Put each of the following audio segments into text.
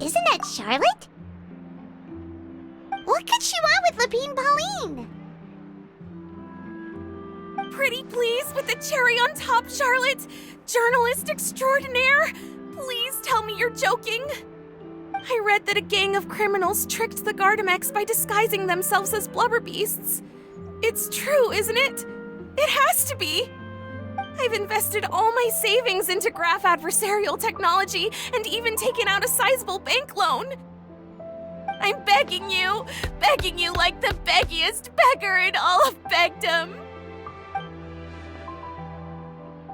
Isn't that Charlotte? What could she want with Lapine Pauline? Pretty please with the cherry on top, Charlotte! Journalist extraordinaire! Please tell me you're joking! I read that a gang of criminals tricked the Gardamex by disguising themselves as blubber beasts. It's true, isn't it? It has to be! I've invested all my savings into graph adversarial technology and even taken out a sizable bank loan. I'm begging you like the beggiest beggar in all of begdom.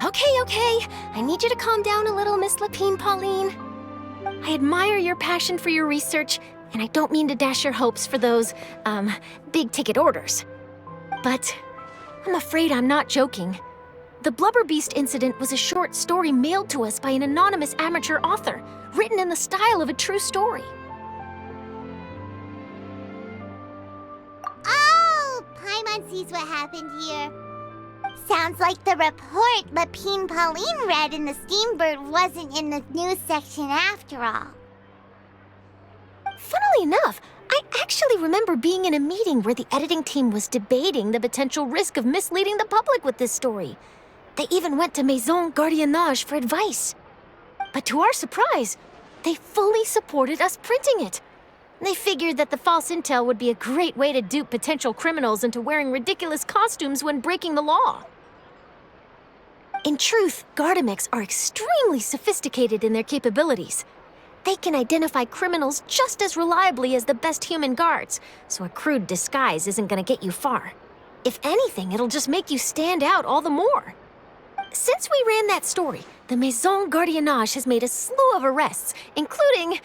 Okay. I need you to calm down a little, Miss Lapine Pauline. I admire your passion for your research, and I don't mean to dash your hopes for those, big-ticket orders. But I'm afraid I'm not joking. The Blubber Beast incident was a short story mailed to us by an anonymous amateur author, written in the style of a true story. Oh, Paimon sees what happened here. Sounds like the report Lapine Pauline read in the Steambird wasn't in the news section after all. Funnily enough, I actually remember being in a meeting where the editing team was debating the potential risk of misleading the public with this story. They even went to Maison Gardiennage for advice. But to our surprise, they fully supported us printing it. They figured that the false intel would be a great way to dupe potential criminals into wearing ridiculous costumes when breaking the law. In truth, Gardamex are extremely sophisticated in their capabilities. They can identify criminals just as reliably as the best human guards, so a crude disguise isn't gonna get you far. If anything, it'll just make you stand out all the more. Since we ran that story, the Maison Gardiennage has made a slew of arrests, including,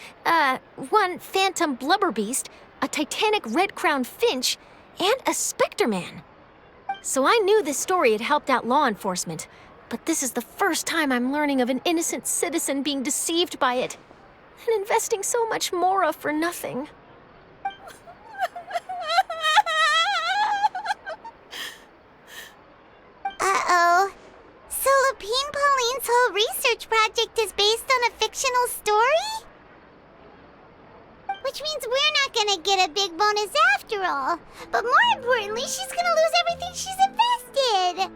one phantom blubber beast, a titanic red-crowned finch, and a specter man. So I knew this story had helped out law enforcement, but this is the first time I'm learning of an innocent citizen being deceived by it, and investing so much mora for nothing. Uh-oh. So Lapine Pauline's whole research project is based on a fictional story? Which means we're not gonna get a big bonus after all. But more importantly, she's gonna lose everything she's invested.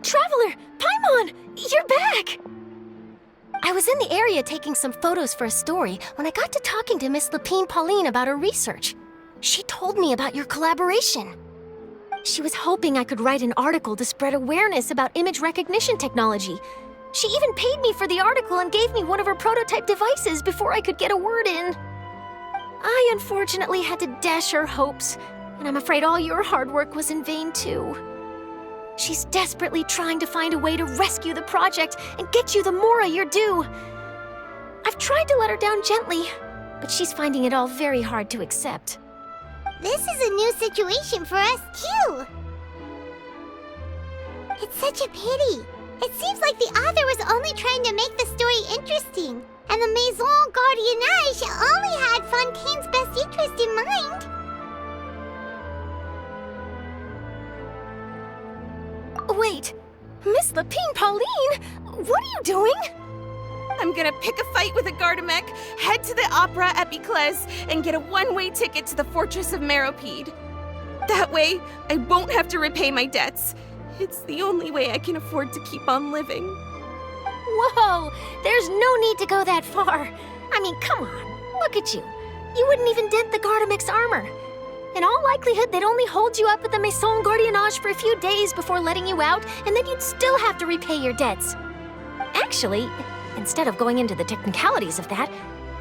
Traveler! Paimon! You're back! I was in the area taking some photos for a story when I got to talking to Miss Lapine Pauline about her research. She told me about your collaboration. She was hoping I could write an article to spread awareness about image recognition technology. She even paid me for the article and gave me one of her prototype devices before I could get a word in. I unfortunately had to dash her hopes, and I'm afraid all your hard work was in vain too. She's desperately trying to find a way to rescue the project and get you the mora you're due. I've tried to let her down gently, but she's finding it all very hard to accept. This is a new situation for us, too. It's such a pity. It seems like the author was only trying to make the story interesting, and the Maison Gardiennage only had Fontaine's best interest in mind. Wait, Miss Lapine Pauline, what are you doing? I'm gonna pick a fight with a Gardamek, head to the Opera at Biclez, and get a one-way ticket to the Fortress of Meropide. That way, I won't have to repay my debts. It's the only way I can afford to keep on living. Whoa, there's no need to go that far. I mean, come on, look at you. You wouldn't even dent the Gardamek's armor. In all likelihood, they'd only hold you up at the Maison Gardiennage for a few days before letting you out, and then you'd still have to repay your debts. Actually, instead of going into the technicalities of that,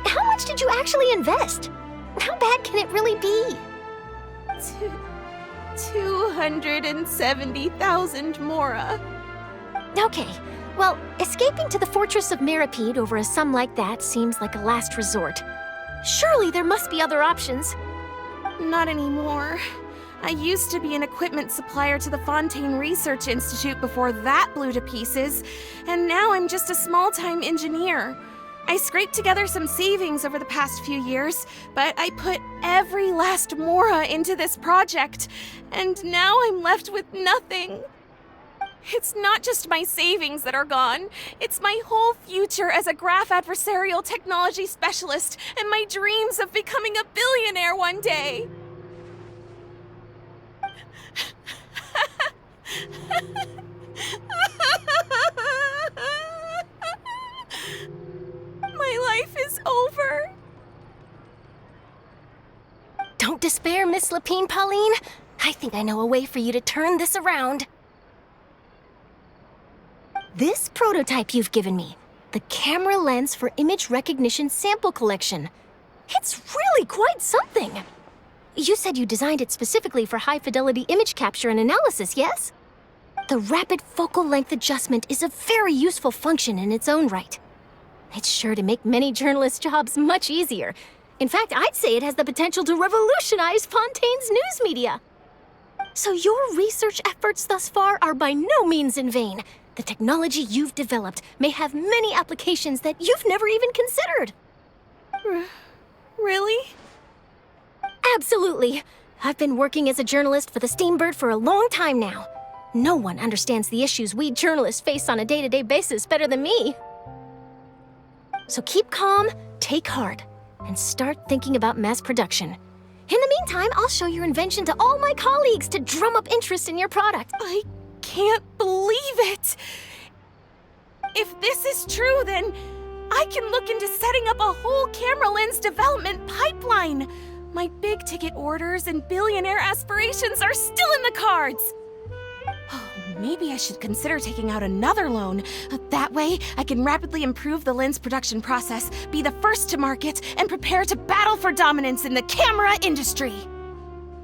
how much did you actually invest? How bad can it really be? 270,000 mora. Okay, well, escaping to the Fortress of Meropide over a sum like that seems like a last resort. Surely there must be other options. Not anymore. I used to be an equipment supplier to the Fontaine Research Institute before that blew to pieces, and now I'm just a small-time engineer. I scraped together some savings over the past few years, but I put every last mora into this project, and now I'm left with nothing. It's not just my savings that are gone. It's my whole future as a graph adversarial technology specialist and my dreams of becoming a billionaire one day. My life is over. Don't despair, Miss Lapine, Pauline. I think I know a way for you to turn this around. This prototype you've given me, the camera lens for image recognition sample collection. It's really quite something. You said you designed it specifically for high-fidelity image capture and analysis, yes? The rapid focal length adjustment is a very useful function in its own right. It's sure to make many journalists' jobs much easier. In fact, I'd say it has the potential to revolutionize Fontaine's news media. So your research efforts thus far are by no means in vain. The technology you've developed may have many applications that you've never even considered. Really? Absolutely. I've been working as a journalist for the Steambird for a long time now. No one understands the issues we journalists face on a day-to-day basis better than me. So keep calm, take heart, and start thinking about mass production. In the meantime, I'll show your invention to all my colleagues to drum up interest in your product. I can't believe it! If this is true, then I can look into setting up a whole camera lens development pipeline. My big-ticket orders and billionaire aspirations are still in the cards. Oh, maybe I should consider taking out another loan. That way, I can rapidly improve the lens production process, be the first to market, and prepare to battle for dominance in the camera industry.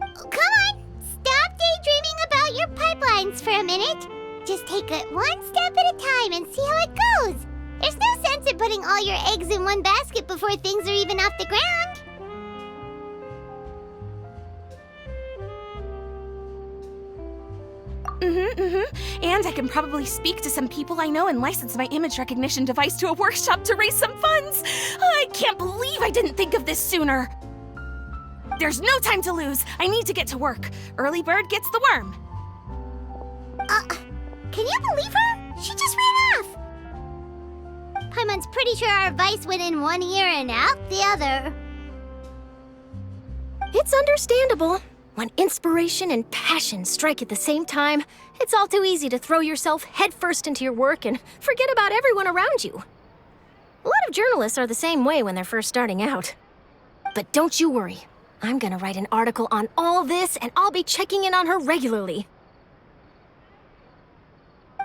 Come on! Stop daydreaming about your pipelines for a minute. Just take it one step at a time and see how it goes. There's no sense in putting all your eggs in one basket before things are even off the ground. And I can probably speak to some people I know and license my image recognition device to a workshop to raise some funds. I can't believe I didn't think of this sooner. There's no time to lose. I need to get to work. Early bird gets the worm. Can you believe her? She just ran off. Paimon's pretty sure our advice went in one ear and out the other. It's understandable. When inspiration and passion strike at the same time, it's all too easy to throw yourself headfirst into your work and forget about everyone around you. A lot of journalists are the same way when they're first starting out. But don't you worry. I'm gonna write an article on all this, and I'll be checking in on her regularly.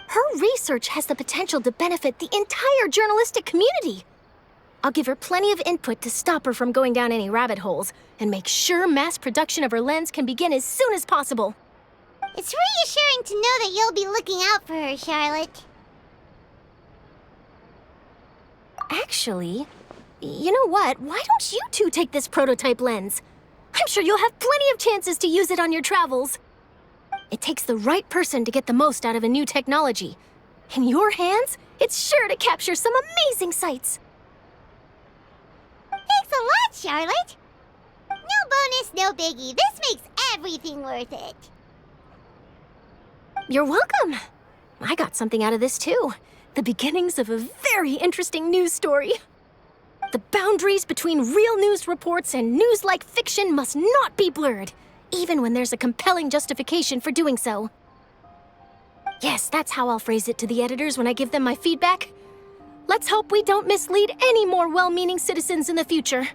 Her research has the potential to benefit the entire journalistic community. I'll give her plenty of input to stop her from going down any rabbit holes and make sure mass production of her lens can begin as soon as possible. It's reassuring to know that you'll be looking out for her, Charlotte. Actually, you know what? Why don't you two take this prototype lens? I'm sure you'll have plenty of chances to use it on your travels. It takes the right person to get the most out of a new technology. In your hands, it's sure to capture some amazing sights. Thanks a lot, Charlotte. No bonus, no biggie. This makes everything worth it. You're welcome. I got something out of this too. The beginnings of a very interesting news story. The boundaries between real news reports and news-like fiction must not be blurred, even when there's a compelling justification for doing so. Yes, that's how I'll phrase it to the editors when I give them my feedback. Let's hope we don't mislead any more well-meaning citizens in the future.